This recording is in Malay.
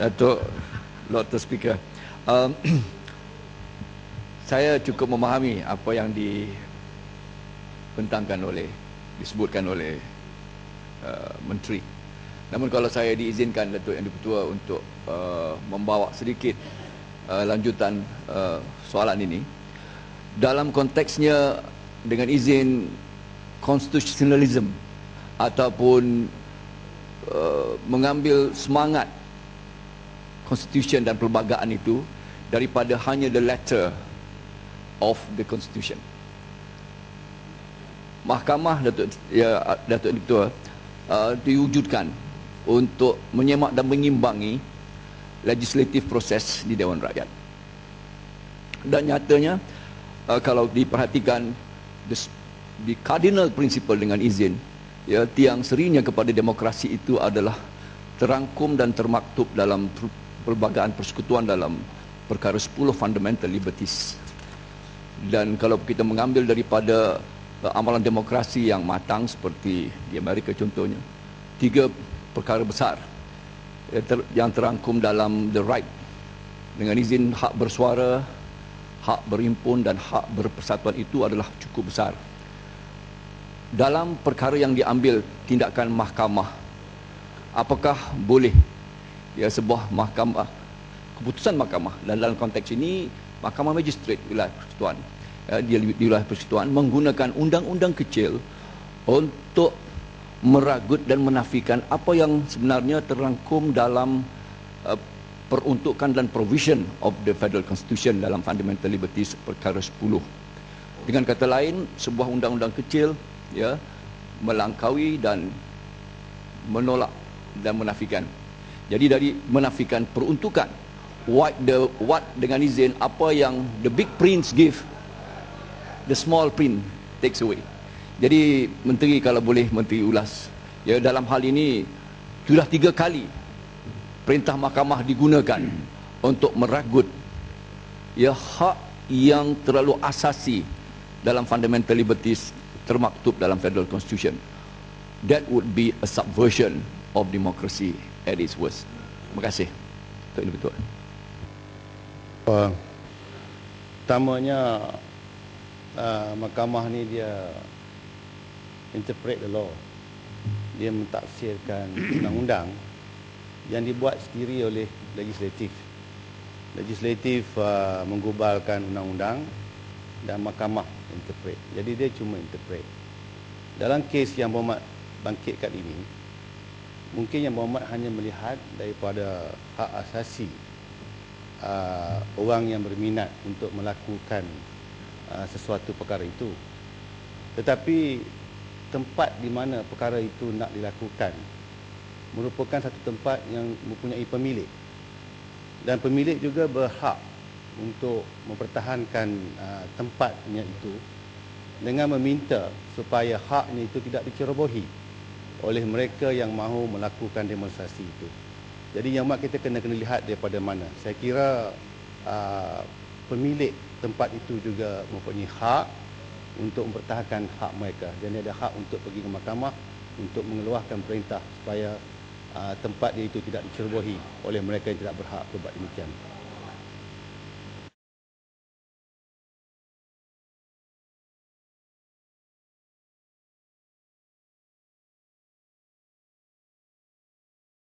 Datuk Dr. Speaker. Um, saya cukup memahami apa yang disebutkan oleh Menteri. Namun kalau saya diizinkan Datuk Yang di-Pertua untuk membawa sedikit lanjutan soalan ini. Dalam konteksnya dengan izin constitutionalism ataupun mengambil semangat constitution dan perlembagaan itu daripada hanya the letter of the constitution. Mahkamah Datuk Yang diwujudkan untuk menyemak dan mengimbangi legislative proses di Dewan Rakyat. Dan nyatanya kalau diperhatikan the cardinal principle dengan izin, ya, tiang serinya kepada demokrasi itu adalah terangkum dan termaktub dalam Perlembagaan Persekutuan dalam perkara 10 fundamental liberties. Dan kalau kita mengambil daripada amalan demokrasi yang matang seperti di Amerika contohnya, 3 perkara besar yang terangkum dalam the right, dengan izin hak bersuara, hak berhimpun dan hak berpersatuan itu adalah cukup besar. Dalam perkara yang diambil tindakan mahkamah, apakah boleh sebuah mahkamah, keputusan mahkamah, dan dalam konteks ini mahkamah magistrate wilayah persekutuan, di wilayah persekutuan menggunakan undang-undang kecil untuk meragut dan menafikan apa yang sebenarnya terangkum dalam peruntukan dan provision of the Federal Constitution dalam Fundamental Liberties perkara 10. Dengan kata lain, sebuah undang-undang kecil melangkaui dan menolak dan menafikan. Jadi dari menafikan peruntukan, what dengan izin, apa yang the big prince give, the small print takes away. Jadi menteri, kalau boleh menteri ulas, dalam hal ini sudah 3 kali perintah mahkamah digunakan untuk meragut hak yang terlalu asasi dalam fundamental liberties termaktub dalam Federal Constitution. That would be a subversion of democracy at its worst. Terima kasih. Untuk ini betul. Pertamanya, mahkamah ni dia interpret the law. Dia mentafsirkan undang-undang yang dibuat sendiri oleh legislatif. Legislatif menggubalkan undang-undang dan mahkamah interpret. Jadi dia cuma interpret. Dalam kes yang Muhammad bangkitkan ini, mungkin yang Muhammad hanya melihat daripada hak asasi orang yang berminat untuk melakukan sesuatu perkara itu. Tetapi tempat di mana perkara itu nak dilakukan merupakan satu tempat yang mempunyai pemilik, dan pemilik juga berhak untuk mempertahankan tempatnya itu dengan meminta supaya haknya itu tidak dicerobohi oleh mereka yang mahu melakukan demonstrasi itu. Jadi yang kita kena lihat daripada mana. Saya kira pemilik tempat itu juga mempunyai hak untuk mempertahankan hak mereka, dan dia ada hak untuk pergi ke mahkamah untuk mengeluarkan perintah supaya tempat dia itu tidak dicerobohi oleh mereka yang tidak berhak berbuat demikian.